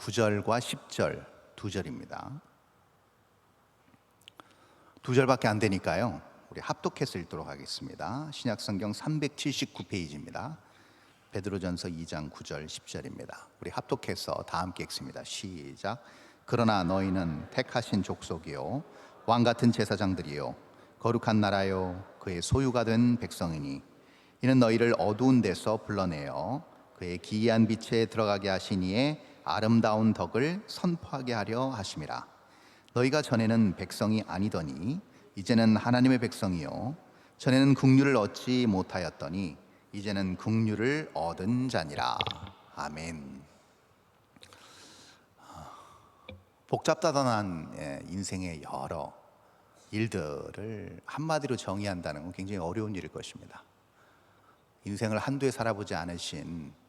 9절과 10절 두 절입니다. 두 절밖에 안 되니까요, 우리 합독해서 읽도록 하겠습니다. 신약성경 379페이지입니다. 베드로전서 2장 9절 10절입니다. 우리 합독해서 다 함께 읽습니다. 시작. 그러나 너희는 택하신 족속이요 왕같은 제사장들이요 거룩한 나라요 그의 소유가 된 백성이니 이는 너희를 어두운 데서 불러내어 그의 기이한 빛에 들어가게 하신 이의 아름다운 덕을 선포하게 하려 하심이라. 너희가 전에는 백성이 아니더니 이제는 하나님의 백성이요 전에는 국류를 얻지 못하였더니 이제는 국류를 얻은 자니라. 아멘. 복잡다단한 인생의 여러 일들을 한마디로 정의한다는 건 굉장히 어려운 일일 것입니다. 인생을 한두 해 살아보지 않으신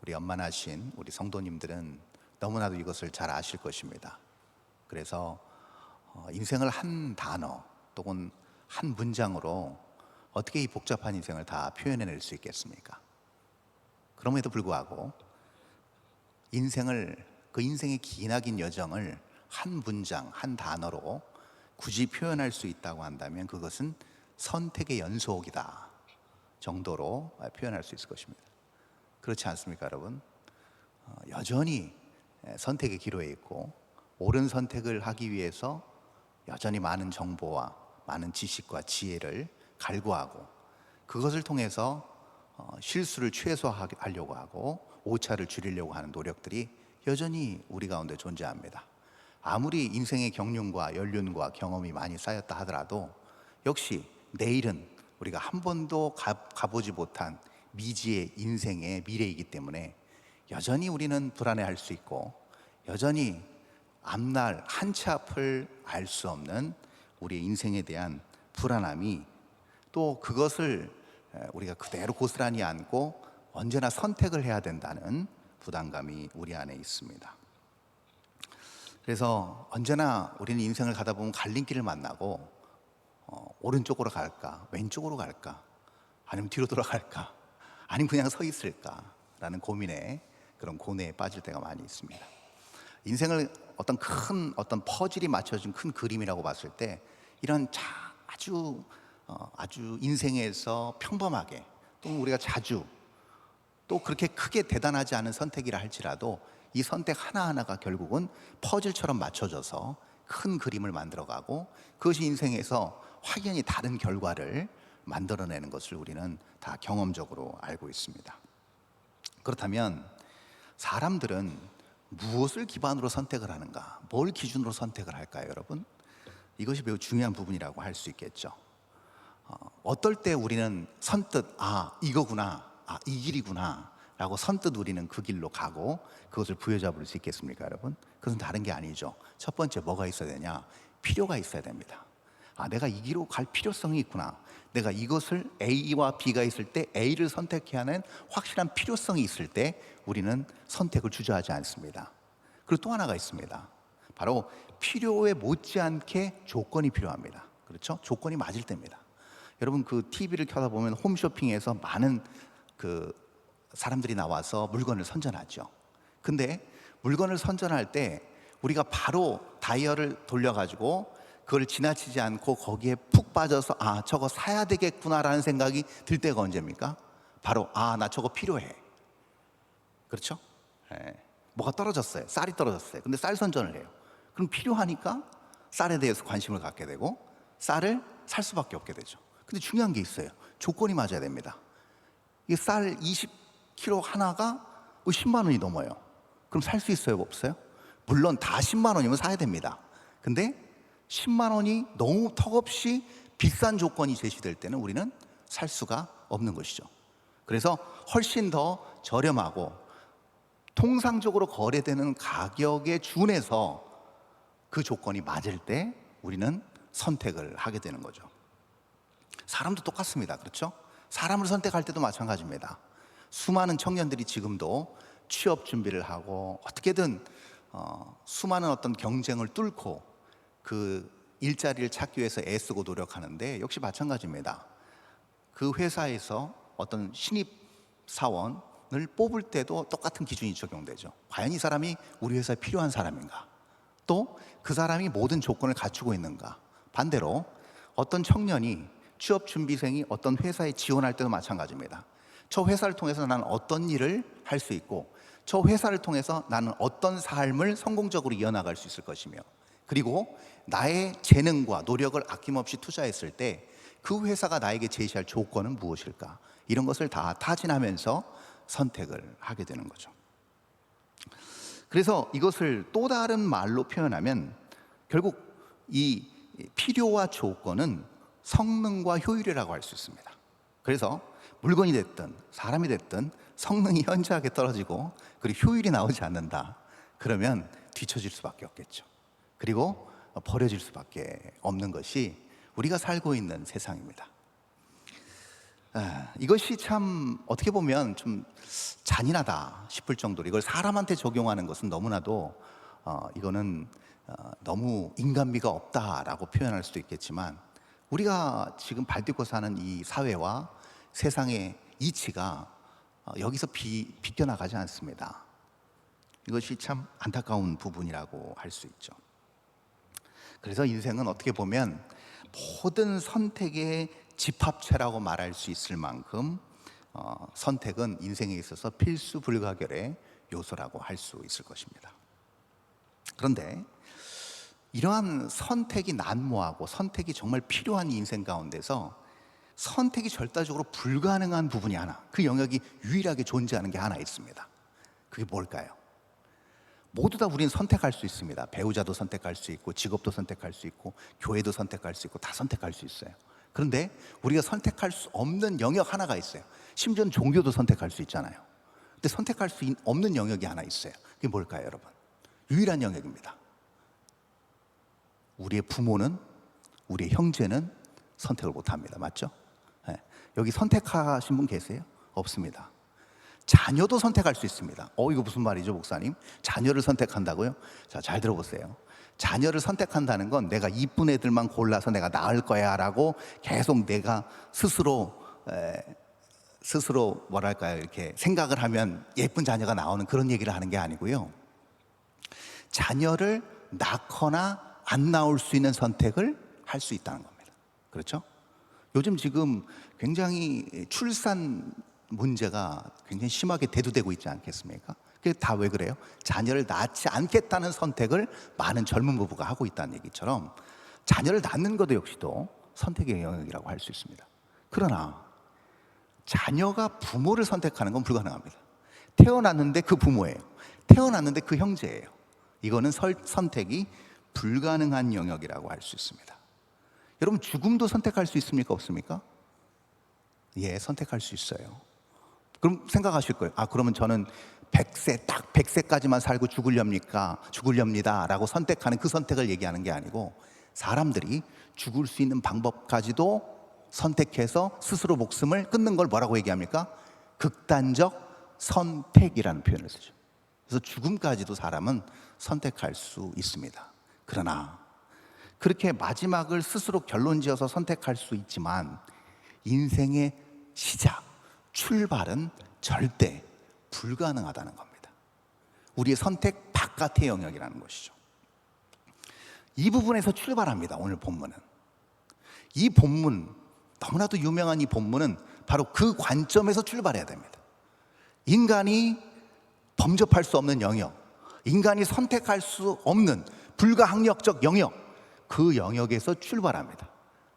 우리 엄마나신 우리 성도님들은 너무나도 이것을 잘 아실 것입니다. 그래서 인생을 한 단어 또는 한 문장으로 어떻게 이 복잡한 인생을 다 표현해낼 수 있겠습니까? 그럼에도 불구하고 그 인생의 기나긴 여정을 한 문장, 한 단어로 굳이 표현할 수 있다고 한다면 그것은 선택의 연속이다 정도로 표현할 수 있을 것입니다. 그렇지 않습니까, 여러분? 여전히 선택의 기로에 있고 옳은 선택을 하기 위해서 여전히 많은 정보와 많은 지식과 지혜를 갈구하고 그것을 통해서 실수를 최소화하려고 하고 오차를 줄이려고 하는 노력들이 여전히 우리 가운데 존재합니다. 아무리 인생의 경륜과 연륜과 경험이 많이 쌓였다 하더라도 역시 내일은 우리가 한 번도 가보지 못한 미지의 인생의 미래이기 때문에 여전히 우리는 불안해할 수 있고 여전히 앞날 한 치 앞을 알 수 없는 우리의 인생에 대한 불안함이 또 그것을 우리가 그대로 고스란히 안고 언제나 선택을 해야 된다는 부담감이 우리 안에 있습니다. 그래서 언제나 우리는 인생을 가다 보면 갈림길을 만나고 오른쪽으로 갈까 왼쪽으로 갈까 아니면 뒤로 돌아갈까 아니면 그냥 서 있을까라는 고민에 그런 고뇌에 빠질 때가 많이 있습니다. 인생을 어떤 퍼즐이 맞춰진 큰 그림이라고 봤을 때 이런 아주 인생에서 평범하게 또 우리가 자주 또 그렇게 크게 대단하지 않은 선택이라 할지라도 이 선택 하나하나가 결국은 퍼즐처럼 맞춰져서 큰 그림을 만들어가고 그것이 인생에서 확연히 다른 결과를 만들어내는 것을 우리는 다 경험적으로 알고 있습니다. 그렇다면 사람들은 무엇을 기반으로 선택을 하는가? 뭘 기준으로 선택을 할까요, 여러분? 이것이 매우 중요한 부분이라고 할 수 있겠죠. 어떨 때 우리는 선뜻 이거구나, 이 길이구나 라고 선뜻 우리는 그 길로 가고 그것을 부여잡을 수 있겠습니까, 여러분? 그것은 다른 게 아니죠. 첫 번째 뭐가 있어야 되냐? 필요가 있어야 됩니다. 내가 이 길로 갈 필요성이 있구나. 내가 이것을 A와 B가 있을 때 A를 선택해야 하는 확실한 필요성이 있을 때 우리는 선택을 주저하지 않습니다. 그리고 또 하나가 있습니다. 바로 필요에 못지않게 조건이 필요합니다. 그렇죠? 조건이 맞을 때입니다. 여러분 그 TV를 켜다 보면 홈쇼핑에서 많은 그 사람들이 나와서 물건을 선전하죠. 근데 물건을 선전할 때 우리가 바로 다이얼을 돌려가지고 그걸 지나치지 않고 거기에 푹 빠져서 저거 사야 되겠구나라는 생각이 들 때가 언제입니까? 바로 나 저거 필요해. 그렇죠? 뭐가 떨어졌어요. 쌀이 떨어졌어요. 근데 쌀 선전을 해요. 그럼 필요하니까 쌀에 대해서 관심을 갖게 되고 쌀을 살 수밖에 없게 되죠. 근데 중요한 게 있어요. 조건이 맞아야 됩니다. 이 쌀 20kg 하나가 10만 원이 넘어요. 그럼 살 수 있어요, 없어요? 물론 다 10만 원이면 사야 됩니다. 근데 10만 원이 너무 턱없이 비싼 조건이 제시될 때는 우리는 살 수가 없는 것이죠. 그래서 훨씬 더 저렴하고 통상적으로 거래되는 가격에 준해서 그 조건이 맞을 때 우리는 선택을 하게 되는 거죠. 사람도 똑같습니다. 그렇죠? 사람을 선택할 때도 마찬가지입니다. 수많은 청년들이 지금도 취업 준비를 하고 어떻게든 수많은 어떤 경쟁을 뚫고 그 일자리를 찾기 위해서 애쓰고 노력하는데 역시 마찬가지입니다. 그 회사에서 어떤 신입 사원 뽑을 때도 똑같은 기준이 적용되죠. 과연 이 사람이 우리 회사에 필요한 사람인가? 또 그 사람이 모든 조건을 갖추고 있는가? 반대로 어떤 청년이 취업준비생이 어떤 회사에 지원할 때도 마찬가지입니다. 저 회사를 통해서 나는 어떤 일을 할 수 있고, 저 회사를 통해서 나는 어떤 삶을 성공적으로 이어나갈 수 있을 것이며, 그리고 나의 재능과 노력을 아낌없이 투자했을 때 그 회사가 나에게 제시할 조건은 무엇일까? 이런 것을 다 타진하면서 선택을 하게 되는 거죠. 그래서 이것을 또 다른 말로 표현하면 결국 이 필요와 조건은 성능과 효율이라고 할 수 있습니다. 그래서 물건이 됐든 사람이 됐든 성능이 현저하게 떨어지고 그리고 효율이 나오지 않는다, 그러면 뒤처질 수밖에 없겠죠. 그리고 버려질 수밖에 없는 것이 우리가 살고 있는 세상입니다. 이것이 참 어떻게 보면 좀 잔인하다 싶을 정도로 이걸 사람한테 적용하는 것은 너무나도 이거는 너무 인간미가 없다라고 표현할 수도 있겠지만, 우리가 지금 발딛고 사는 이 사회와 세상의 이치가 여기서 비껴나가지 않습니다. 이것이 참 안타까운 부분이라고 할 수 있죠. 그래서 인생은 어떻게 보면 모든 선택의 집합체라고 말할 수 있을 만큼 선택은 인생에 있어서 필수 불가결의 요소라고 할 수 있을 것입니다. 그런데 이러한 선택이 난무하고 선택이 정말 필요한 인생 가운데서 선택이 절대적으로 불가능한 부분이 하나, 그 영역이 유일하게 존재하는 게 하나 있습니다. 그게 뭘까요? 모두 다 우리는 선택할 수 있습니다. 배우자도 선택할 수 있고, 직업도 선택할 수 있고, 교회도 선택할 수 있고, 다 선택할 수 있어요. 그런데 우리가 선택할 수 없는 영역 하나가 있어요. 심지어는 종교도 선택할 수 있잖아요. 근데 선택할 수 없는 영역이 하나 있어요. 그게 뭘까요, 여러분? 유일한 영역입니다. 우리의 부모는, 우리의 형제는 선택을 못합니다. 맞죠? 네. 여기 선택하신 분 계세요? 없습니다. 자녀도 선택할 수 있습니다. 이거 무슨 말이죠, 목사님? 자녀를 선택한다고요? 자, 잘 들어보세요. 자녀를 선택한다는 건 내가 이쁜 애들만 골라서 내가 낳을 거야 라고 계속 내가 스스로 뭐랄까요, 이렇게 생각을 하면 예쁜 자녀가 나오는 그런 얘기를 하는 게 아니고요. 자녀를 낳거나 안 나올 수 있는 선택을 할 수 있다는 겁니다. 그렇죠? 요즘 지금 굉장히 출산 문제가 굉장히 심하게 대두되고 있지 않겠습니까? 그게 다 왜 그래요? 자녀를 낳지 않겠다는 선택을 많은 젊은 부부가 하고 있다는 얘기처럼 자녀를 낳는 것도 역시도 선택의 영역이라고 할 수 있습니다. 그러나 자녀가 부모를 선택하는 건 불가능합니다. 태어났는데 그 부모예요. 태어났는데 그 형제예요. 이거는 선택이 불가능한 영역이라고 할 수 있습니다. 여러분, 죽음도 선택할 수 있습니까? 없습니까? 예, 선택할 수 있어요. 그럼 생각하실 거예요. 그러면 저는 100세, 딱 100세까지만 살고 죽으렵니다 라고 선택하는 그 선택을 얘기하는 게 아니고, 사람들이 죽을 수 있는 방법까지도 선택해서 스스로 목숨을 끊는 걸 뭐라고 얘기합니까? 극단적 선택이라는 표현을 쓰죠. 그래서 죽음까지도 사람은 선택할 수 있습니다. 그러나 그렇게 마지막을 스스로 결론지어서 선택할 수 있지만 인생의 시작, 출발은 절대 불가능하다는 겁니다. 우리의 선택 바깥의 영역이라는 것이죠. 이 부분에서 출발합니다. 오늘 본문은. 이 본문, 너무나도 유명한 이 본문은 바로 그 관점에서 출발해야 됩니다. 인간이 범접할 수 없는 영역, 인간이 선택할 수 없는 불가항력적 영역, 그 영역에서 출발합니다.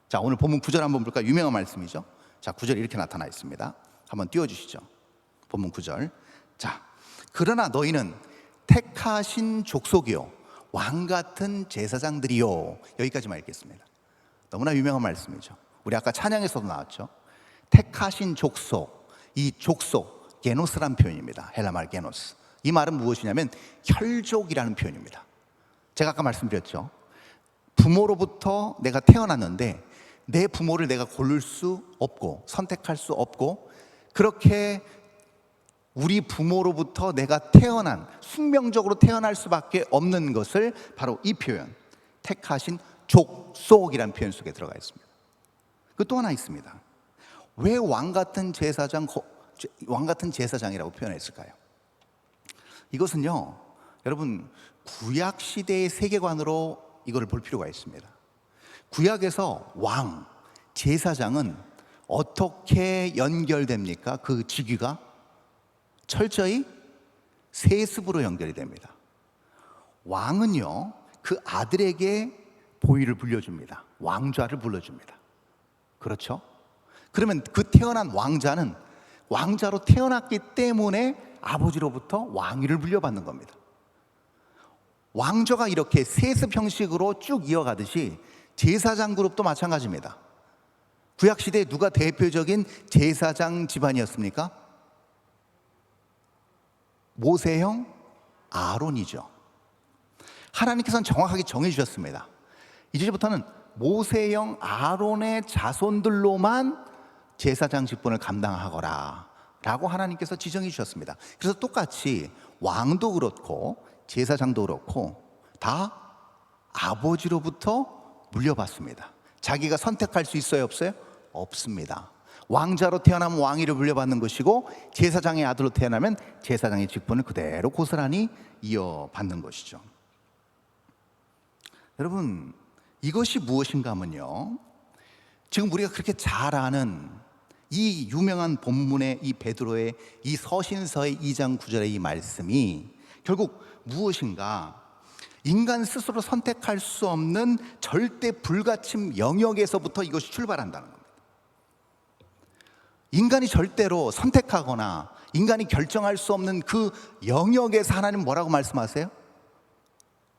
자, 오늘 본문 9절 한번 볼까요? 유명한 말씀이죠. 자, 9절 이렇게 나타나 있습니다. 한번 띄워주시죠. 본문 9절. 자, 그러나 너희는 택하신 족속이요 왕 같은 제사장들이요. 여기까지만 읽겠습니다. 너무나 유명한 말씀이죠. 우리 아까 찬양에서도 나왔죠. 택하신 족속, 이 족속, 게노스란 표현입니다. 헬라말 게노스. 이 말은 무엇이냐면 혈족이라는 표현입니다. 제가 아까 말씀드렸죠. 부모로부터 내가 태어났는데 내 부모를 내가 고를 수 없고 선택할 수 없고, 그렇게 우리 부모로부터 내가 태어난, 숙명적으로 태어날 수밖에 없는 것을 바로 이 표현, 택하신 족속이라는 표현 속에 들어가 있습니다. 그 또 하나 있습니다. 왜 왕같은 제사장 왕 같은 제사장이라고 표현했을까요? 이것은요, 여러분, 구약 시대의 세계관으로 이거를 볼 필요가 있습니다. 구약에서 왕, 제사장은 어떻게 연결됩니까? 그 직위가 철저히 세습으로 연결이 됩니다. 왕은요, 그 아들에게 보위를 불려줍니다. 왕좌를 불러줍니다. 그렇죠? 그러면 그 태어난 왕자는 왕자로 태어났기 때문에 아버지로부터 왕위를 물려받는 겁니다. 왕조가 이렇게 세습 형식으로 쭉 이어가듯이 제사장 그룹도 마찬가지입니다. 구약시대에 누가 대표적인 제사장 집안이었습니까? 모세형 아론이죠. 하나님께서는 정확하게 정해주셨습니다. 이제부터는 모세형 아론의 자손들로만 제사장 직분을 감당하거라 라고 하나님께서 지정해 주셨습니다. 그래서 똑같이 왕도 그렇고 제사장도 그렇고 다 아버지로부터 물려받습니다. 자기가 선택할 수 있어요, 없어요? 없습니다. 왕자로 태어나면 왕위를 물려받는 것이고 제사장의 아들로 태어나면 제사장의 직분을 그대로 고스란히 이어받는 것이죠. 여러분, 이것이 무엇인가 하면요, 지금 우리가 그렇게 잘 아는 이 유명한 본문의 이 베드로의 이 서신서의 2장 9절의 이 말씀이 결국 무엇인가, 인간 스스로 선택할 수 없는 절대 불가침 영역에서부터 이것이 출발한다는 겁니다. 인간이 절대로 선택하거나 인간이 결정할 수 없는 그 영역에서 하나님 뭐라고 말씀하세요?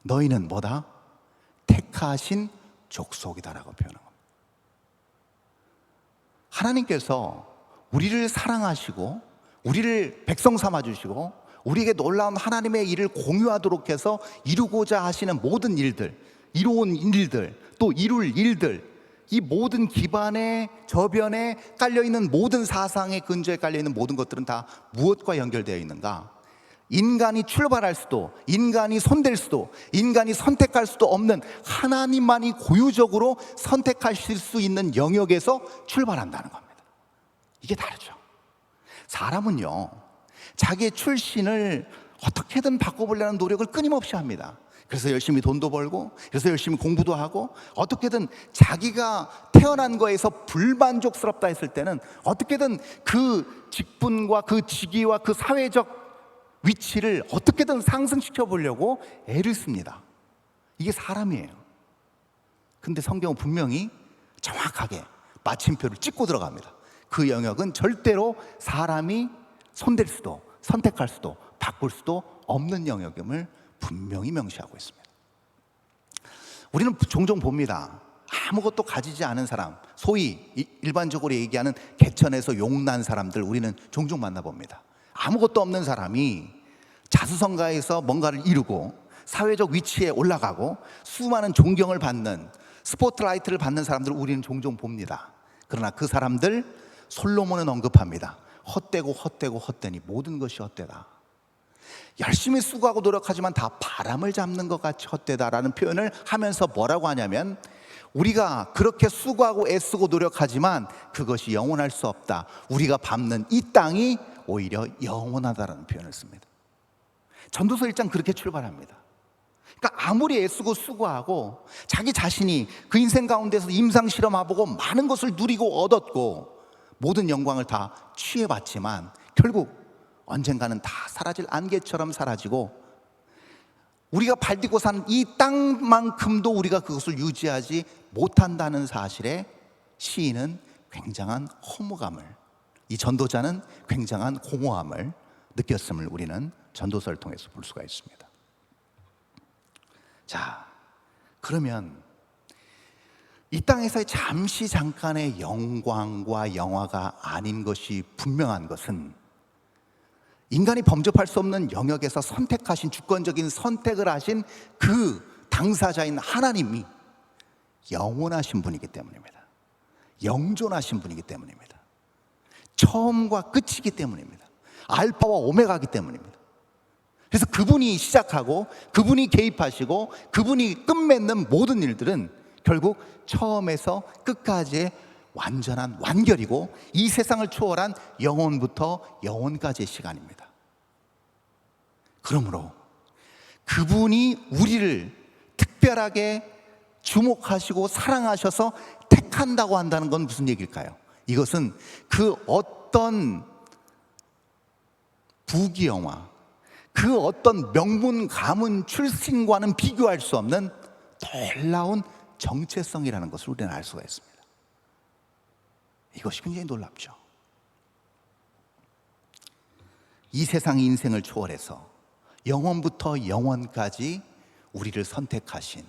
너희는 뭐다? 택하신 족속이다라고 표현한 겁니다. 하나님께서 우리를 사랑하시고 우리를 백성 삼아주시고 우리에게 놀라운 하나님의 일을 공유하도록 해서 이루고자 하시는 모든 일들, 이루온 일들, 또 이룰 일들, 이 모든 기반에 저변에 깔려있는 모든 사상의 근저에 깔려있는 모든 것들은 다 무엇과 연결되어 있는가? 인간이 출발할 수도, 인간이 손댈 수도, 인간이 선택할 수도 없는 하나님만이 고유적으로 선택하실 수 있는 영역에서 출발한다는 겁니다. 이게 다르죠. 사람은요, 자기의 출신을 어떻게든 바꿔보려는 노력을 끊임없이 합니다. 그래서 열심히 돈도 벌고, 그래서 열심히 공부도 하고, 어떻게든 자기가 태어난 거에서 불만족스럽다 했을 때는 어떻게든 그 직분과 그 직위와 그 사회적 위치를 어떻게든 상승시켜 보려고 애를 씁니다. 이게 사람이에요. 근데 성경은 분명히 정확하게 마침표를 찍고 들어갑니다. 그 영역은 절대로 사람이 손댈 수도 선택할 수도 바꿀 수도 없는 영역임을 분명히 명시하고 있습니다. 우리는 종종 봅니다. 아무것도 가지지 않은 사람, 소위 일반적으로 얘기하는 개천에서 용난 사람들, 우리는 종종 만나봅니다. 아무것도 없는 사람이 자수성가해서 뭔가를 이루고 사회적 위치에 올라가고 수많은 존경을 받는, 스포트라이트를 받는 사람들을 우리는 종종 봅니다. 그러나 그 사람들, 솔로몬은 언급합니다. 헛되고 헛되고 헛되니 모든 것이 헛되다. 열심히 수고하고 노력하지만 다 바람을 잡는 것 같이 헛되다라는 표현을 하면서 뭐라고 하냐면, 우리가 그렇게 수고하고 애쓰고 노력하지만 그것이 영원할 수 없다. 우리가 밟는 이 땅이 오히려 영원하다라는 표현을 씁니다. 전도서 1장 그렇게 출발합니다. 그러니까 아무리 애쓰고 수고하고 자기 자신이 그 인생 가운데서 임상 실험해보고 많은 것을 누리고 얻었고 모든 영광을 다 취해봤지만 결국 언젠가는 다 사라질 안개처럼 사라지고 우리가 발디고 사는 이 땅만큼도 우리가 그것을 유지하지 못한다는 사실에 시인은 굉장한 허무감을, 이 전도자는 굉장한 공허함을 느꼈음을 우리는 전도서를 통해서 볼 수가 있습니다. 자, 그러면 이 땅에서의 잠시 잠깐의 영광과 영화가 아닌 것이 분명한 것은, 인간이 범접할 수 없는 영역에서 선택하신, 주권적인 선택을 하신 그 당사자인 하나님이 영원하신 분이기 때문입니다. 영존하신 분이기 때문입니다. 처음과 끝이기 때문입니다. 알파와 오메가이기 때문입니다. 그래서 그분이 시작하고 그분이 개입하시고 그분이 끝맺는 모든 일들은 결국 처음에서 끝까지의 완전한 완결이고 이 세상을 초월한 영원부터 영원까지의 시간입니다. 그러므로 그분이 우리를 특별하게 주목하시고 사랑하셔서 택한다고 한다는 건 무슨 얘기일까요? 이것은 그 어떤 부귀영화, 그 어떤 명문 가문 출신과는 비교할 수 없는 놀라운 정체성이라는 것을 우리는 알 수가 있습니다. 이것이 굉장히 놀랍죠. 이 세상의 인생을 초월해서 영원부터 영원까지 우리를 선택하신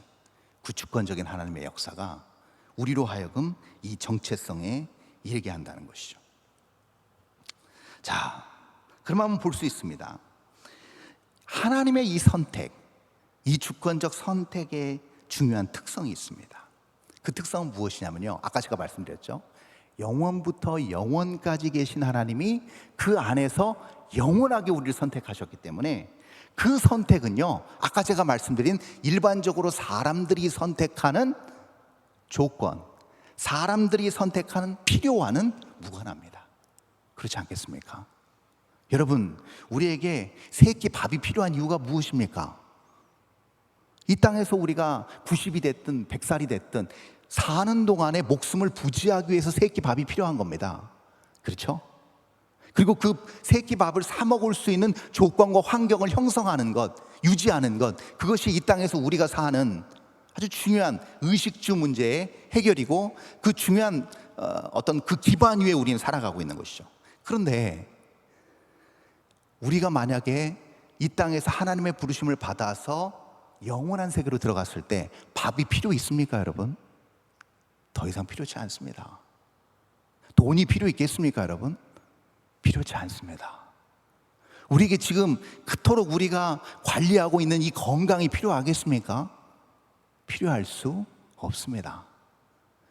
그 주권적인 하나님의 역사가 우리로 하여금 이 정체성에 이르게 한다는 것이죠. 자, 그럼 한번 볼 수 있습니다. 하나님의 이 선택, 이 주권적 선택의 중요한 특성이 있습니다. 그 특성은 무엇이냐면요, 아까 제가 말씀드렸죠. 영원부터 영원까지 계신 하나님이 그 안에서 영원하게 우리를 선택하셨기 때문에 그 선택은요, 아까 제가 말씀드린 일반적으로 사람들이 선택하는 조건, 사람들이 선택하는 필요와는 무관합니다. 그렇지 않겠습니까? 여러분, 우리에게 세 끼 밥이 필요한 이유가 무엇입니까? 이 땅에서 우리가 90이 됐든 100살이 됐든 사는 동안에 목숨을 부지하기 위해서 세 끼 밥이 필요한 겁니다. 그렇죠? 그리고 그 세 끼 밥을 사 먹을 수 있는 조건과 환경을 형성하는 것, 유지하는 것, 그것이 이 땅에서 우리가 사는 아주 중요한 의식주 문제의 해결이고 그 중요한 어떤 그 기반 위에 우리는 살아가고 있는 것이죠. 그런데 우리가 만약에 이 땅에서 하나님의 부르심을 받아서 영원한 세계로 들어갔을 때 밥이 필요 있습니까, 여러분? 더 이상 필요치 않습니다. 돈이 필요 있겠습니까, 여러분? 필요치 않습니다. 우리에게 지금 그토록 우리가 관리하고 있는 이 건강이 필요하겠습니까? 필요할 수 없습니다.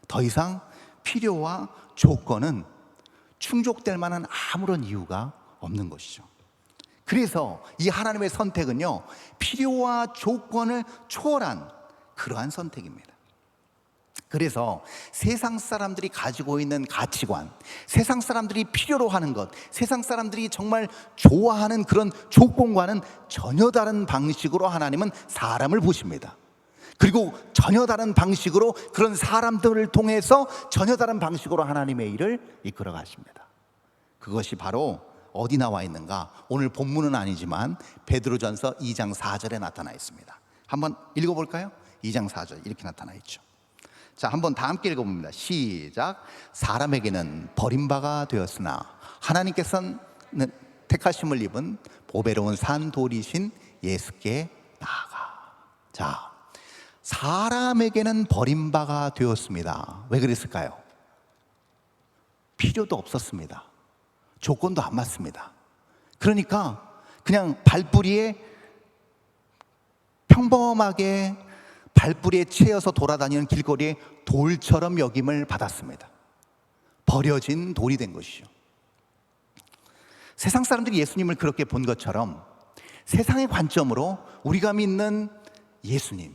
더 이상 필요와 조건은 충족될 만한 아무런 이유가 없는 것이죠. 그래서 이 하나님의 선택은요, 필요와 조건을 초월한 그러한 선택입니다. 그래서 세상 사람들이 가지고 있는 가치관, 세상 사람들이 필요로 하는 것, 세상 사람들이 정말 좋아하는 그런 조건과는 전혀 다른 방식으로 하나님은 사람을 보십니다. 그리고 전혀 다른 방식으로 그런 사람들을 통해서 전혀 다른 방식으로 하나님의 일을 이끌어 가십니다. 그것이 바로 어디 나와 있는가? 오늘 본문은 아니지만 베드로전서 2장 4절에 나타나 있습니다. 한번 읽어볼까요? 2장 4절 이렇게 나타나 있죠. 자, 한번 다 함께 읽어봅니다. 시작. 사람에게는 버림바가 되었으나 하나님께서는 택하심을 입은 보배로운 산돌이신 예수께 나아가. 자, 사람에게는 버림바가 되었습니다. 왜 그랬을까요? 필요도 없었습니다. 조건도 안 맞습니다. 그러니까 그냥 발뿌리에 평범하게 발뿌리에 채여서 돌아다니는 길거리에 돌처럼 여김을 받았습니다. 버려진 돌이 된 것이죠. 세상 사람들이 예수님을 그렇게 본 것처럼 세상의 관점으로 우리가 믿는 예수님,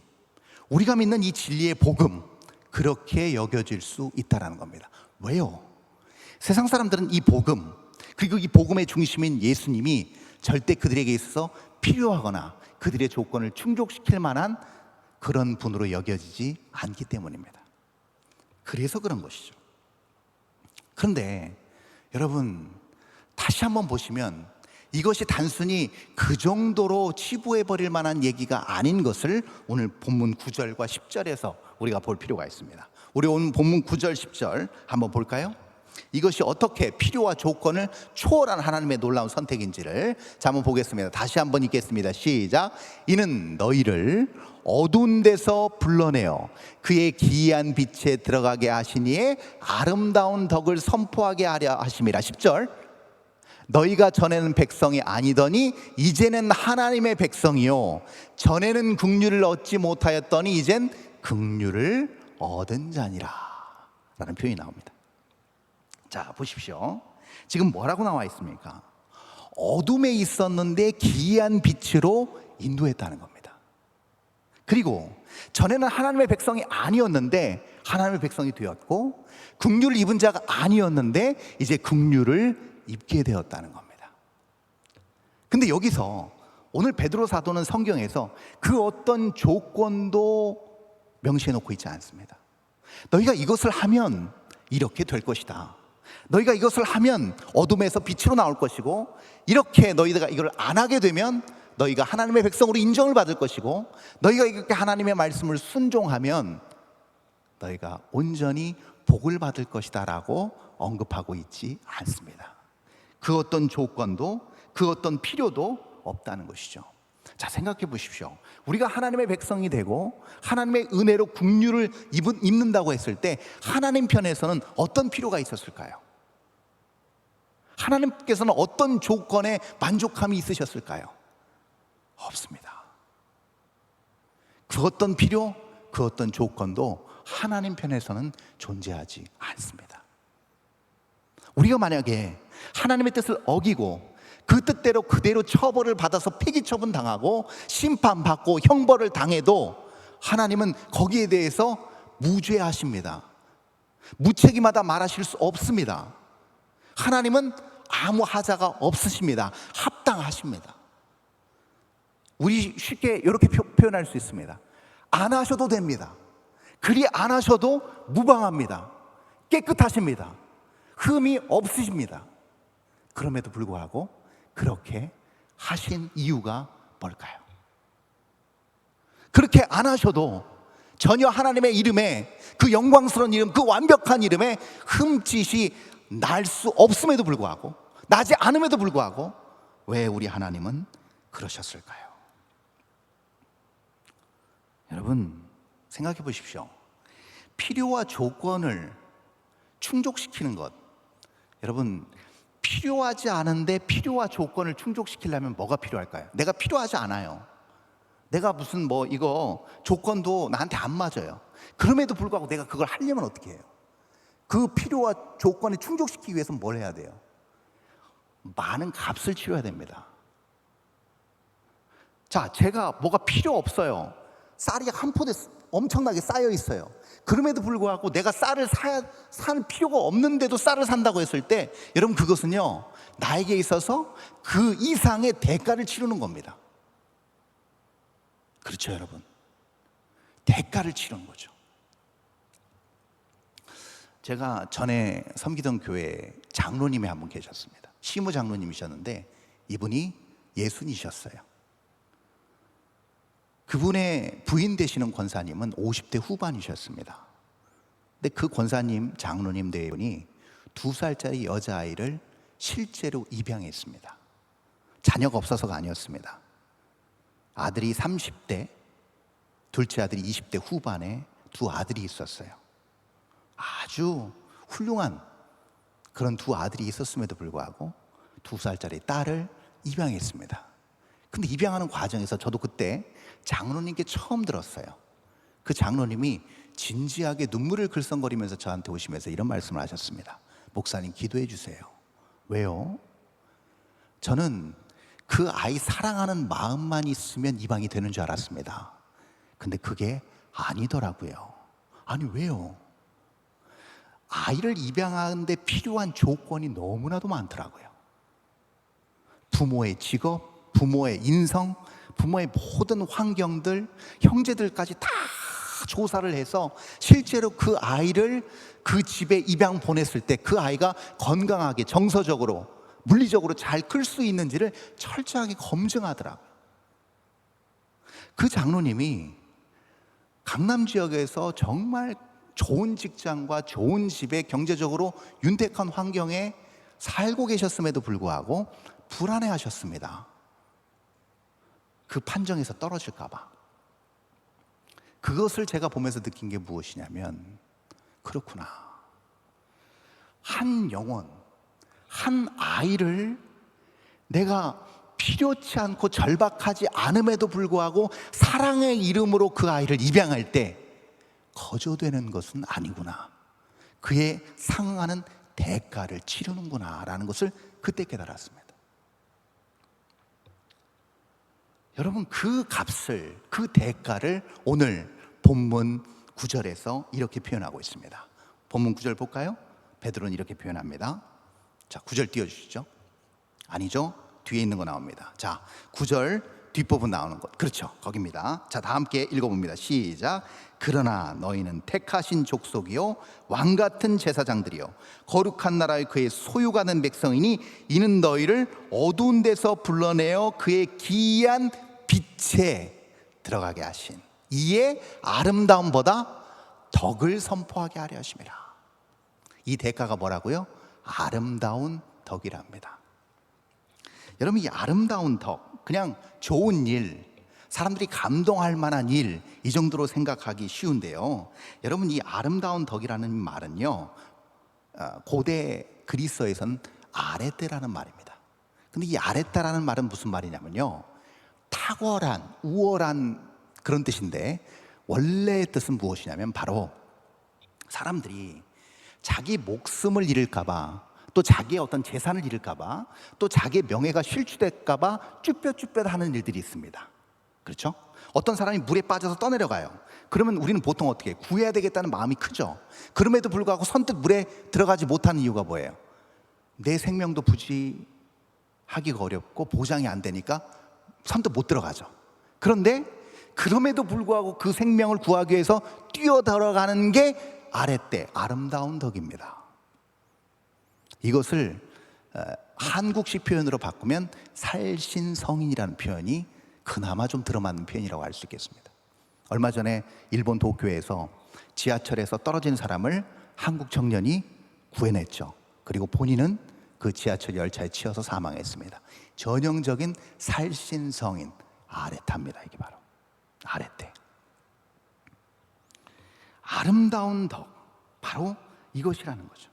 우리가 믿는 이 진리의 복음, 그렇게 여겨질 수 있다는 겁니다. 왜요? 세상 사람들은 이 복음, 그리고 이 복음의 중심인 예수님이 절대 그들에게 있어서 필요하거나 그들의 조건을 충족시킬 만한 그런 분으로 여겨지지 않기 때문입니다. 그래서 그런 것이죠. 그런데 여러분, 다시 한번 보시면 이것이 단순히 그 정도로 치부해버릴 만한 얘기가 아닌 것을 오늘 본문 9절과 10절에서 우리가 볼 필요가 있습니다. 우리 오늘 본문 9절 10절 한번 볼까요? 이것이 어떻게 필요와 조건을 초월한 하나님의 놀라운 선택인지를 자, 한번 보겠습니다. 다시 한번 읽겠습니다. 시작. 이는 너희를 어두운 데서 불러내어 그의 기이한 빛에 들어가게 하시니에 아름다운 덕을 선포하게 하려 하심이라. 10절. 너희가 전에는 백성이 아니더니 이제는 하나님의 백성이요 전에는 긍휼을 얻지 못하였더니 이젠 긍휼을 얻은 자니라 라는 표현이 나옵니다. 자, 보십시오. 지금 뭐라고 나와 있습니까? 어둠에 있었는데 기이한 빛으로 인도했다는 겁니다. 그리고 전에는 하나님의 백성이 아니었는데 하나님의 백성이 되었고, 긍휼을 입은 자가 아니었는데 이제 긍휼을 입게 되었다는 겁니다. 근데 여기서 오늘 베드로 사도는 성경에서 그 어떤 조건도 명시해 놓고 있지 않습니다. 너희가 이것을 하면 이렇게 될 것이다. 너희가 이것을 하면 어둠에서 빛으로 나올 것이고, 이렇게 너희가 이걸 안 하게 되면 너희가 하나님의 백성으로 인정을 받을 것이고, 너희가 이렇게 하나님의 말씀을 순종하면 너희가 온전히 복을 받을 것이다 라고 언급하고 있지 않습니다. 그 어떤 조건도 그 어떤 필요도 없다는 것이죠. 자, 생각해 보십시오. 우리가 하나님의 백성이 되고 하나님의 은혜로 긍휼을 입는다고 했을 때 하나님 편에서는 어떤 필요가 있었을까요? 하나님께서는 어떤 조건에 만족함이 있으셨을까요? 없습니다. 그 어떤 필요, 그 어떤 조건도 하나님 편에서는 존재하지 않습니다. 우리가 만약에 하나님의 뜻을 어기고 그 뜻대로 그대로 처벌을 받아서 폐기 처분 당하고 심판받고 형벌을 당해도 하나님은 거기에 대해서 무죄하십니다. 무책임하다 말하실 수 없습니다. 하나님은 아무 하자가 없으십니다. 합당하십니다. 우리 쉽게 이렇게 표현할 수 있습니다. 안 하셔도 됩니다. 그리 안 하셔도 무방합니다. 깨끗하십니다. 흠이 없으십니다. 그럼에도 불구하고 그렇게 하신 이유가 뭘까요? 그렇게 안 하셔도 전혀 하나님의 이름에, 그 영광스러운 이름, 그 완벽한 이름에 흠짓이 날 수 없음에도 불구하고, 나지 않음에도 불구하고 왜 우리 하나님은 그러셨을까요? 여러분, 생각해 보십시오. 필요와 조건을 충족시키는 것, 여러분, 필요하지 않은데 필요와 조건을 충족시키려면 뭐가 필요할까요? 내가 필요하지 않아요. 내가 무슨 이거 조건도 나한테 안 맞아요. 그럼에도 불구하고 내가 그걸 하려면 어떻게 해요? 그 필요와 조건을 충족시키기 위해서는 뭘 해야 돼요? 많은 값을 치러야 됩니다. 자, 제가 뭐가 필요 없어요. 쌀이 한 포대 엄청나게 쌓여 있어요. 그럼에도 불구하고 내가 쌀을 살 필요가 없는데도 쌀을 산다고 했을 때, 여러분, 그것은요, 나에게 있어서 그 이상의 대가를 치르는 겁니다. 그렇죠, 여러분? 대가를 치르는 거죠. 제가 전에 섬기던 교회에 장로님이 한 분 계셨습니다. 시무 장로님이셨는데 이분이 예순이셨어요. 그분의 부인 되시는 권사님은 50대 후반이셨습니다. 근데 그 권사님, 장로님 네 분이 2살짜리 여자아이를 실제로 입양했습니다. 자녀가 없어서가 아니었습니다. 아들이 30대, 둘째 아들이 20대 후반에 두 아들이 있었어요. 아주 훌륭한 그런 두 아들이 있었음에도 불구하고 2살짜리 딸을 입양했습니다. 근데 입양하는 과정에서 저도 그때 장로님께 처음 들었어요. 그 장로님이 진지하게 눈물을 글썽거리면서 저한테 오시면서 이런 말씀을 하셨습니다. 목사님, 기도해 주세요. 왜요? 저는 그 아이 사랑하는 마음만 있으면 입양이 되는 줄 알았습니다. 근데 그게 아니더라고요. 아니, 왜요? 아이를 입양하는데 필요한 조건이 너무나도 많더라고요. 부모의 직업, 부모의 인성, 부모의 모든 환경들, 형제들까지 다 조사를 해서 실제로 그 아이를 그 집에 입양 보냈을 때 그 아이가 건강하게, 정서적으로, 물리적으로 잘 클 수 있는지를 철저하게 검증하더라고요. 그 장로님이 강남 지역에서 정말 좋은 직장과 좋은 집에 경제적으로 윤택한 환경에 살고 계셨음에도 불구하고 불안해 하셨습니다. 그 판정에서 떨어질까 봐. 그것을 제가 보면서 느낀 게 무엇이냐면, 그렇구나, 한 영혼, 한 아이를 내가 필요치 않고 절박하지 않음에도 불구하고 사랑의 이름으로 그 아이를 입양할 때 거저되는 것은 아니구나, 그에 상응하는 대가를 치르는구나 라는 것을 그때 깨달았습니다. 여러분, 그 값을, 그 대가를 오늘 본문 9절에서 이렇게 표현하고 있습니다. 본문 9절 볼까요? 베드로는 이렇게 표현합니다. 자, 9절 띄워주시죠. 아니죠, 뒤에 있는 거 나옵니다. 자, 9절 뒷부분 나오는 것, 그렇죠, 거기입니다. 자, 다 함께 읽어봅니다. 시작. 그러나 너희는 택하신 족속이요 왕같은 제사장들이요 거룩한 나라의 그의 소유가 된 백성이니 이는 너희를 어두운 데서 불러내어 그의 기이한 빛에 들어가게 하신 이의 아름다움보다 덕을 선포하게 하려 하심이라. 이 대가가 뭐라고요? 아름다운 덕이랍니다. 여러분, 이 아름다운 덕, 그냥 좋은 일, 사람들이 감동할 만한 일, 이 정도로 생각하기 쉬운데요, 여러분, 이 아름다운 덕이라는 말은요, 고대 그리스어에선 아레테라는 말입니다. 근데 이 아레테라는 말은 무슨 말이냐면요, 탁월한, 우월한 그런 뜻인데, 원래의 뜻은 무엇이냐면 바로 사람들이 자기 목숨을 잃을까봐, 또 자기의 어떤 재산을 잃을까봐, 또 자기의 명예가 실추될까봐 쭈뼛쭈뼛 하는 일들이 있습니다. 그렇죠? 어떤 사람이 물에 빠져서 떠내려가요. 그러면 우리는 보통 어떻게 해요? 구해야 되겠다는 마음이 크죠. 그럼에도 불구하고 선뜻 물에 들어가지 못하는 이유가 뭐예요? 내 생명도 부지하기가 어렵고 보장이 안 되니까 선뜻 못 들어가죠. 그런데 그럼에도 불구하고 그 생명을 구하기 위해서 뛰어들어가는 게 아레테, 아름다운 덕입니다. 이것을 한국식 표현으로 바꾸면 살신성인이라는 표현이 그나마 좀 들어맞는 표현이라고 할 수 있겠습니다. 얼마 전에 일본 도쿄에서 지하철에서 떨어진 사람을 한국 청년이 구해냈죠. 그리고 본인은 그 지하철 열차에 치여서 사망했습니다. 전형적인 살신성인, 아레타입니다. 이게 바로 아레테. 아름다운 덕, 바로 이것이라는 거죠.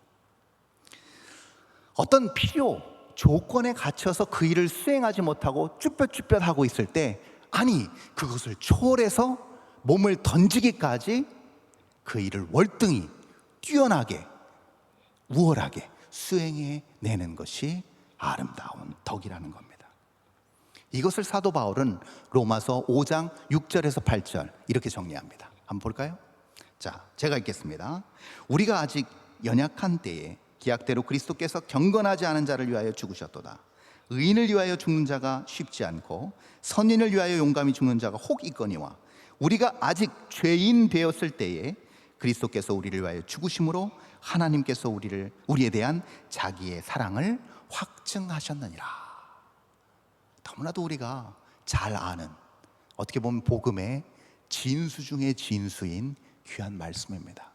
어떤 필요, 조건에 갇혀서 그 일을 수행하지 못하고 쭈뼛쭈뼛 하고 있을 때, 아니 그것을 초월해서 몸을 던지기까지 그 일을 월등히 뛰어나게, 우월하게 수행해내는 것이 아름다운 덕이라는 겁니다. 이것을 사도 바울은 로마서 5장 6절에서 8절 이렇게 정리합니다. 한번 볼까요? 자, 제가 읽겠습니다. 우리가 아직 연약한 때에 기약대로 그리스도께서 경건하지 않은 자를 위하여 죽으셨도다. 의인을 위하여 죽는 자가 쉽지 않고 선인을 위하여 용감히 죽는 자가 혹 있거니와 우리가 아직 죄인 되었을 때에 그리스도께서 우리를 위하여 죽으심으로 하나님께서 우리에 대한 자기의 사랑을 확증하셨느니라. 너무나도 우리가 잘 아는, 어떻게 보면 복음의 진수 중의 진수인 귀한 말씀입니다.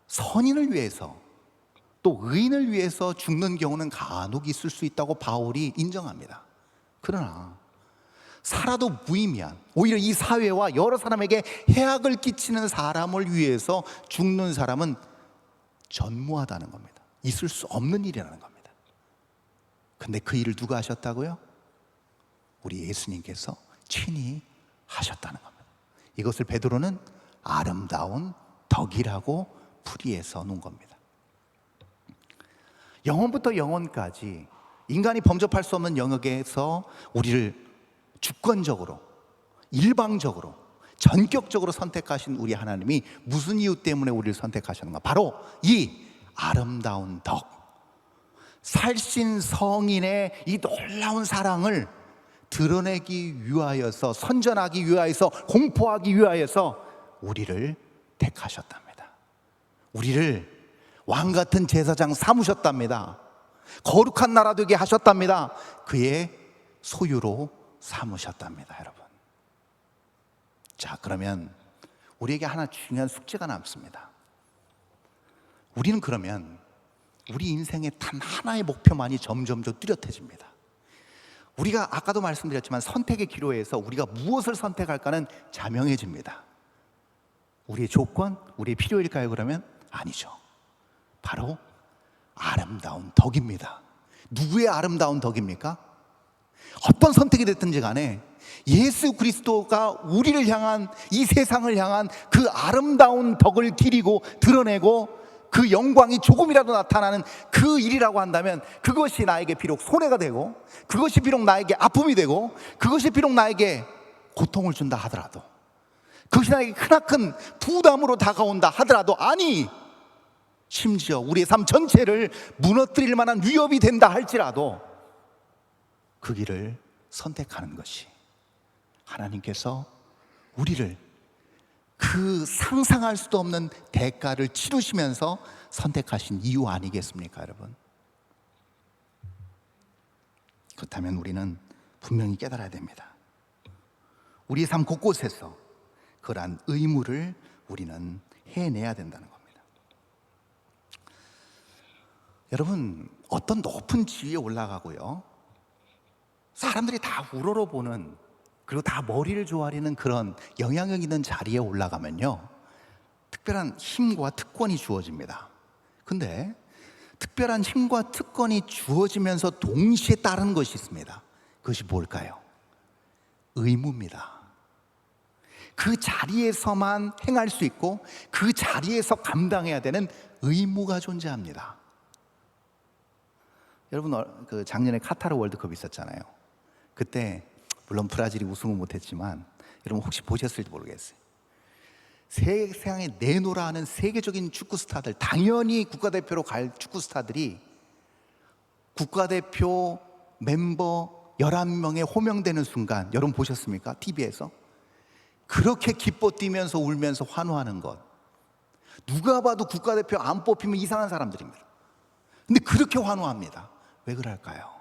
선인을 위해서, 또 의인을 위해서 죽는 경우는 간혹 있을 수 있다고 바울이 인정합니다. 그러나 살아도 무의미한, 오히려 이 사회와 여러 사람에게 해악을 끼치는 사람을 위해서 죽는 사람은 전무하다는 겁니다. 있을 수 없는 일이라는 겁니다. 근데 그 일을 누가 하셨다고요? 우리 예수님께서 친히 하셨다는 겁니다. 이것을 베드로는 아름다운 덕이라고 풀이해서 놓은 겁니다. 영원부터 영원까지 인간이 범접할 수 없는 영역에서 우리를 주권적으로, 일방적으로, 전격적으로 선택하신 우리 하나님이 무슨 이유 때문에 우리를 선택하셨는가? 바로 이 아름다운 덕, 살신성인의 이 놀라운 사랑을 드러내기 위하여서, 선전하기 위하여서, 공포하기 위하여서 우리를 택하셨답니다. 우리를 왕같은 제사장 삼으셨답니다. 거룩한 나라 되게 하셨답니다. 그의 소유로 삼으셨답니다. 여러분, 자, 그러면 우리에게 하나 중요한 숙제가 남습니다. 우리는 그러면 우리 인생의 단 하나의 목표만이 점점 뚜렷해집니다. 우리가 아까도 말씀드렸지만 선택의 기로에서 우리가 무엇을 선택할까는 자명해집니다. 우리의 조건, 우리의 필요일까요? 그러면 아니죠. 바로 아름다운 덕입니다. 누구의 아름다운 덕입니까? 어떤 선택이 됐든지 간에 예수 그리스도가 우리를 향한, 이 세상을 향한 그 아름다운 덕을 기리고 드러내고 그 영광이 조금이라도 나타나는 그 일이라고 한다면, 그것이 나에게 비록 손해가 되고, 그것이 비록 나에게 아픔이 되고, 그것이 비록 나에게 고통을 준다 하더라도, 그것이 나에게 크나큰 부담으로 다가온다 하더라도, 아니 심지어 우리의 삶 전체를 무너뜨릴 만한 위협이 된다 할지라도 그 길을 선택하는 것이 하나님께서 우리를 그 상상할 수도 없는 대가를 치르시면서 선택하신 이유 아니겠습니까, 여러분? 그렇다면 우리는 분명히 깨달아야 됩니다. 우리의 삶 곳곳에서 그러한 의무를 우리는 해내야 된다는 겁니다. 여러분, 어떤 높은 지위에 올라가고요, 사람들이 다 우러러보는, 그리고 다 머리를 조아리는 그런 영향력 있는 자리에 올라가면요, 특별한 힘과 특권이 주어집니다. 근데 특별한 힘과 특권이 주어지면서 동시에 따르는 것이 있습니다. 그것이 뭘까요? 의무입니다. 그 자리에서만 행할 수 있고 그 자리에서 감당해야 되는 의무가 존재합니다. 여러분, 그 작년에 카타르 월드컵 있었잖아요. 그때 물론 브라질이 우승은 못했지만 여러분 혹시 보셨을지 모르겠어요. 세상에 내노라 하는 세계적인 축구 스타들, 당연히 국가대표로 갈 축구 스타들이 국가대표 멤버 11명에 호명되는 순간 여러분 보셨습니까? TV에서 그렇게 기뻐 뛰면서 울면서 환호하는 것, 누가 봐도 국가대표 안 뽑히면 이상한 사람들입니다. 근데 그렇게 환호합니다. 왜 그럴까요?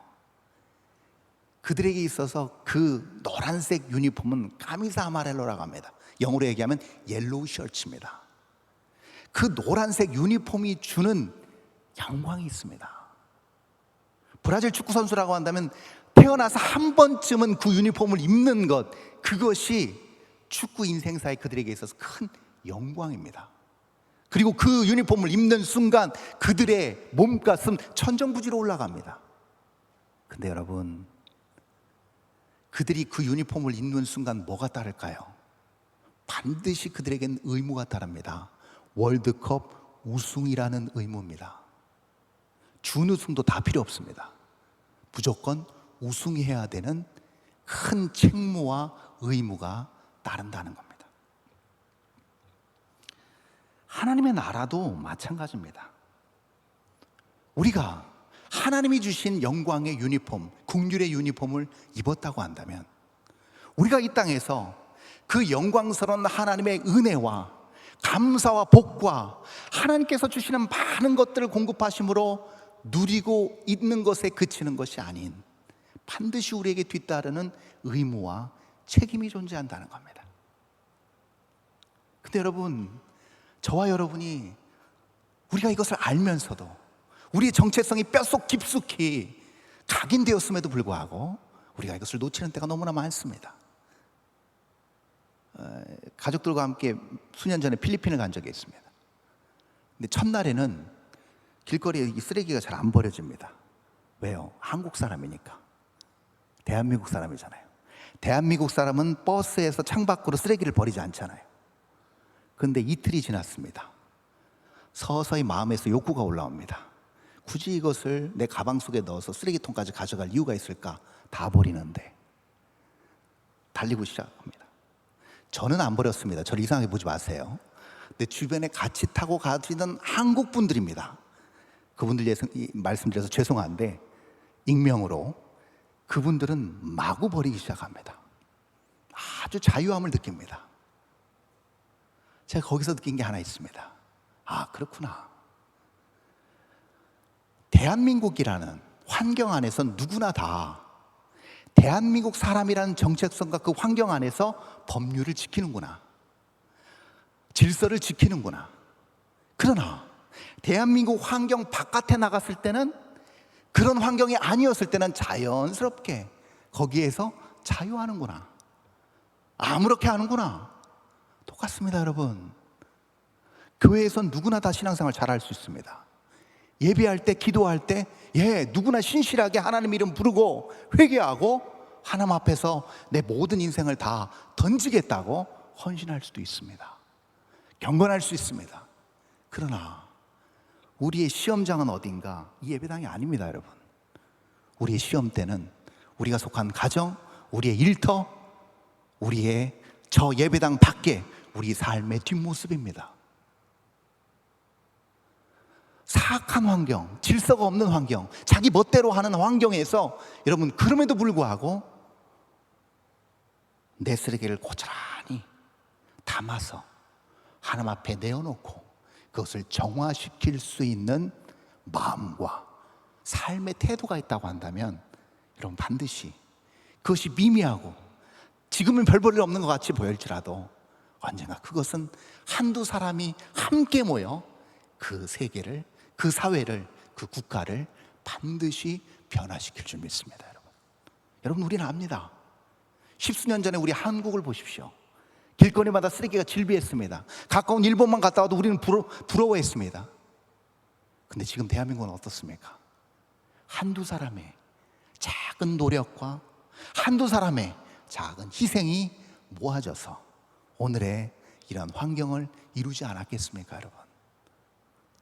그들에게 있어서 그 노란색 유니폼은 카미사 아마렐로라고 합니다. 영어로 얘기하면 옐로우 셔츠입니다. 그 노란색 유니폼이 주는 영광이 있습니다. 브라질 축구 선수라고 한다면 태어나서 한 번쯤은 그 유니폼을 입는 것, 그것이 축구 인생사에 그들에게 있어서 큰 영광입니다. 그리고 그 유니폼을 입는 순간 그들의 몸가슴 천정부지로 올라갑니다. 근데 여러분, 그들이 그 유니폼을 입는 순간 뭐가 따를까요? 반드시 그들에겐 의무가 따릅니다. 월드컵 우승이라는 의무입니다. 준우승도 다 필요 없습니다. 무조건 우승해야 되는 큰 책무와 의무가 따른다는 겁니다. 하나님의 나라도 마찬가지입니다. 우리가 하나님이 주신 영광의 유니폼, 국률의 유니폼을 입었다고 한다면 우리가 이 땅에서 그 영광스러운 하나님의 은혜와 감사와 복과 하나님께서 주시는 많은 것들을 공급하심으로 누리고 있는 것에 그치는 것이 아닌 반드시 우리에게 뒤따르는 의무와 책임이 존재한다는 겁니다. 근데 여러분, 저와 여러분이 우리가 이것을 알면서도 우리의 정체성이 뼛속 깊숙이 각인되었음에도 불구하고 우리가 이것을 놓치는 때가 너무나 많습니다. 가족들과 함께 수년 전에 필리핀을 간 적이 있습니다. 근데 첫날에는 길거리에 이 쓰레기가 잘 안 버려집니다. 왜요? 한국 사람이니까. 대한민국 사람이잖아요. 대한민국 사람은 버스에서 창밖으로 쓰레기를 버리지 않잖아요. 그런데 이틀이 지났습니다. 서서히 마음에서 욕구가 올라옵니다. 굳이 이것을 내 가방 속에 넣어서 쓰레기통까지 가져갈 이유가 있을까? 다 버리는데. 달리고 시작합니다. 저는 안 버렸습니다. 저를 이상하게 보지 마세요. 근데 주변에 같이 타고 가시던 한국 분들입니다. 그분들 말씀드려서 죄송한데 익명으로 그분들은 마구 버리기 시작합니다. 아주 자유함을 느낍니다. 제가 거기서 느낀 게 하나 있습니다. 아, 그렇구나. 대한민국이라는 환경 안에서 누구나 다 대한민국 사람이라는 정체성과 그 환경 안에서 법률을 지키는구나, 질서를 지키는구나. 그러나 대한민국 환경 바깥에 나갔을 때는, 그런 환경이 아니었을 때는 자연스럽게 거기에서 자유하는구나, 아무렇게 하는구나. 똑같습니다, 여러분. 교회에선 누구나 다 신앙생활 잘할 수 있습니다. 예배할 때, 기도할 때, 누구나 신실하게 하나님 이름 부르고 회개하고 하나님 앞에서 내 모든 인생을 다 던지겠다고 헌신할 수도 있습니다. 경건할 수 있습니다. 그러나 우리의 시험장은 어딘가? 이 예배당이 아닙니다, 여러분. 우리의 시험대는 우리가 속한 가정, 우리의 일터, 우리의 저 예배당 밖에 우리 삶의 뒷모습입니다. 사악한 환경, 질서가 없는 환경, 자기 멋대로 하는 환경에서 여러분, 그럼에도 불구하고 내 쓰레기를 고스란히 담아서 하나님 앞에 내어놓고 그것을 정화시킬 수 있는 마음과 삶의 태도가 있다고 한다면 여러분, 반드시 그것이 미미하고 지금은 별 볼일 없는 것 같이 보일지라도 언젠가 그것은 한두 사람이 함께 모여 그 세계를, 그 사회를, 그 국가를 반드시 변화시킬 줄 믿습니다. 여러분, 우리는 압니다. 십수년 전에 우리 한국을 보십시오. 길거리마다 쓰레기가 질비했습니다. 가까운 일본만 갔다 와도 우리는 부러워했습니다. 근데 지금 대한민국은 어떻습니까? 한두 사람의 작은 노력과 한두 사람의 작은 희생이 모아져서 오늘의 이런 환경을 이루지 않았겠습니까, 여러분?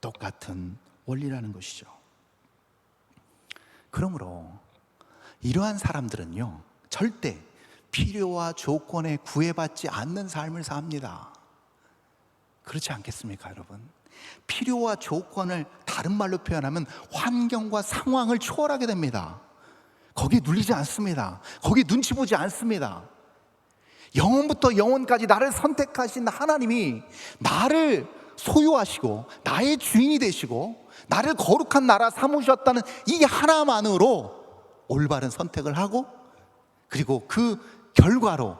똑같은 원리라는 것이죠. 그러므로 이러한 사람들은요, 절대 필요와 조건에 구애받지 않는 삶을 삽니다. 그렇지 않겠습니까, 여러분? 필요와 조건을 다른 말로 표현하면 환경과 상황을 초월하게 됩니다. 거기에 눌리지 않습니다. 거기에 눈치 보지 않습니다. 영원부터 영원까지 나를 선택하신 하나님이 나를 소유하시고 나의 주인이 되시고 나를 거룩한 나라 삼으셨다는 이 하나만으로 올바른 선택을 하고, 그리고 그 결과로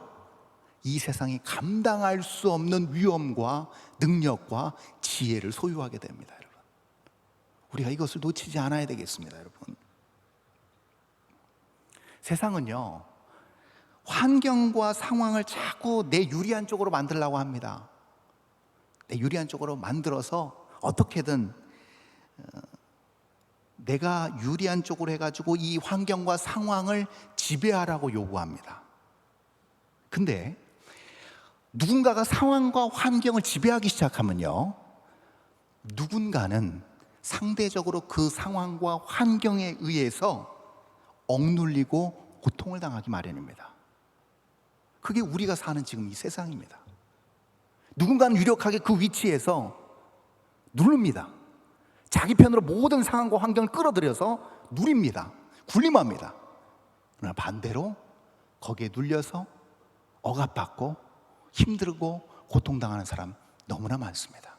이 세상이 감당할 수 없는 위험과 능력과 지혜를 소유하게 됩니다, 여러분. 우리가 이것을 놓치지 않아야 되겠습니다, 여러분. 세상은요, 환경과 상황을 자꾸 내 유리한 쪽으로 만들려고 합니다. 내 유리한 쪽으로 만들어서 어떻게든 내가 유리한 쪽으로 해가지고 이 환경과 상황을 지배하라고 요구합니다. 근데 누군가가 상황과 환경을 지배하기 시작하면요, 누군가는 상대적으로 그 상황과 환경에 의해서 억눌리고 고통을 당하기 마련입니다. 그게 우리가 사는 지금 이 세상입니다. 누군가는 유력하게 그 위치에서 누릅니다. 자기 편으로 모든 상황과 환경을 끌어들여서 누립니다. 군림합니다. 그러나 반대로 거기에 눌려서 억압받고 힘들고 고통당하는 사람 너무나 많습니다.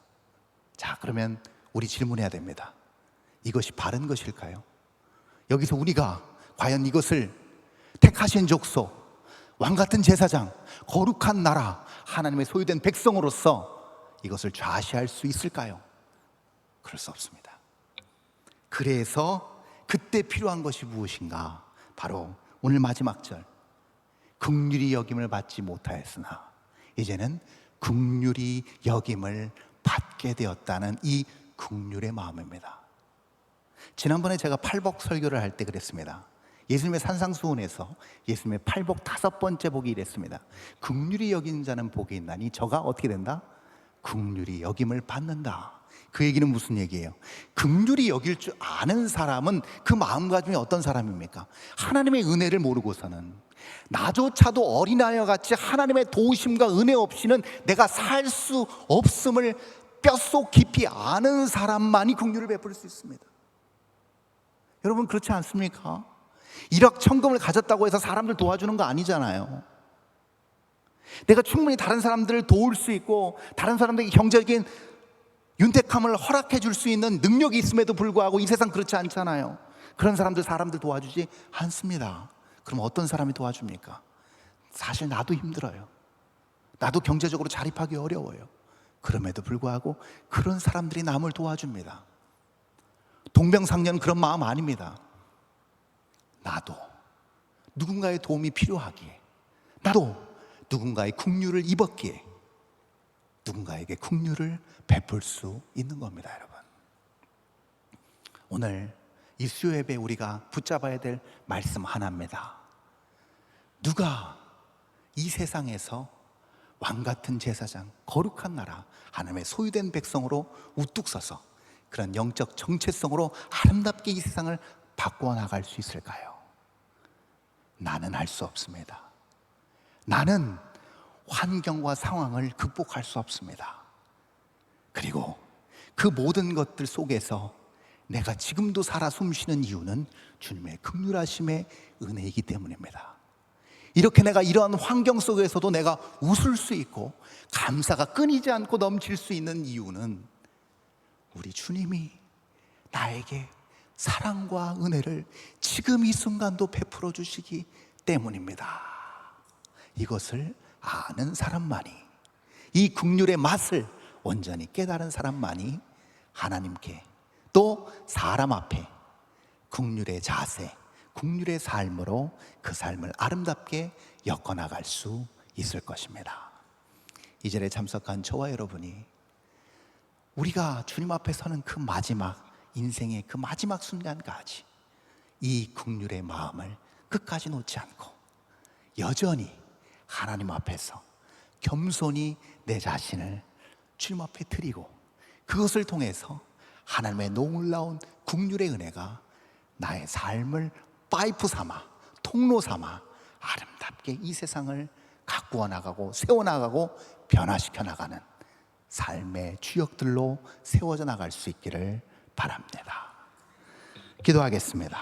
자, 그러면 우리 질문해야 됩니다. 이것이 바른 것일까요? 여기서 우리가 과연 이것을 택하신 족속, 왕같은 제사장, 거룩한 나라, 하나님의 소유된 백성으로서 이것을 좌시할 수 있을까요? 그럴 수 없습니다. 그래서 그때 필요한 것이 무엇인가? 바로 오늘 마지막 절, 긍휼히 여김을 받지 못하였으나 이제는 긍휼히 여김을 받게 되었다는 이 긍휼의 마음입니다. 지난번에 제가 팔복 설교를 할 때 그랬습니다. 예수님의 산상수훈에서 예수님의 팔복 5번째 복이 이랬습니다. 긍휼히 여긴 자는 복이 있나니 저가 어떻게 된다? 긍휼히 여김을 받는다. 그 얘기는 무슨 얘기예요? 긍휼히 여길 줄 아는 사람은 그 마음가짐이 어떤 사람입니까? 하나님의 은혜를 모르고서는, 나조차도 어린아이와 같이 하나님의 도우심과 은혜 없이는 내가 살 수 없음을 뼛속 깊이 아는 사람만이 긍휼을 베풀 수 있습니다. 여러분, 그렇지 않습니까? 일확천금을 가졌다고 해서 사람들 도와주는 거 아니잖아요. 내가 충분히 다른 사람들을 도울 수 있고 다른 사람들에게 경제적인 윤택함을 허락해 줄 수 있는 능력이 있음에도 불구하고 이 세상 그렇지 않잖아요. 그런 사람들 도와주지 않습니다. 그럼 어떤 사람이 도와줍니까? 사실 나도 힘들어요. 나도 경제적으로 자립하기 어려워요. 그럼에도 불구하고 그런 사람들이 남을 도와줍니다. 동병상련 그런 마음 아닙니다. 나도 누군가의 도움이 필요하기에, 나도 누군가의 긍휼을 입었기에 누군가에게 긍휼을 베풀 수 있는 겁니다, 여러분. 오늘 이 수요 예배 우리가 붙잡아야 될 말씀 하나입니다. 누가 이 세상에서 왕같은 제사장, 거룩한 나라, 하나님의 소유된 백성으로 우뚝 서서 그런 영적 정체성으로 아름답게 이 세상을 바꾸어 나갈 수 있을까요? 나는 할 수 없습니다. 나는 환경과 상황을 극복할 수 없습니다. 그리고 그 모든 것들 속에서 내가 지금도 살아 숨쉬는 이유는 주님의 긍휼하심의 은혜이기 때문입니다. 이렇게 내가 이러한 환경 속에서도 내가 웃을 수 있고 감사가 끊이지 않고 넘칠 수 있는 이유는 우리 주님이 나에게 사랑과 은혜를 지금 이 순간도 베풀어 주시기 때문입니다. 이것을 아는 사람만이, 이 긍휼의 맛을 온전히 깨달은 사람만이 하나님께 또 사람 앞에 긍휼의 자세, 긍휼의 삶으로 그 삶을 아름답게 엮어나갈 수 있을 것입니다. 이 절에 참석한 저와 여러분이 우리가 주님 앞에 서는 그 마지막 인생의 그 마지막 순간까지 이 긍휼의 마음을 끝까지 놓지 않고 여전히 하나님 앞에서 겸손히 내 자신을 주님 앞에 드리고 그것을 통해서 하나님의 놀라운 긍휼의 은혜가 나의 삶을 파이프 삼아, 통로 삼아 아름답게 이 세상을 가꾸어 나가고 세워나가고 변화시켜 나가는 삶의 주역들로 세워져 나갈 수 있기를 바랍니다. 기도하겠습니다.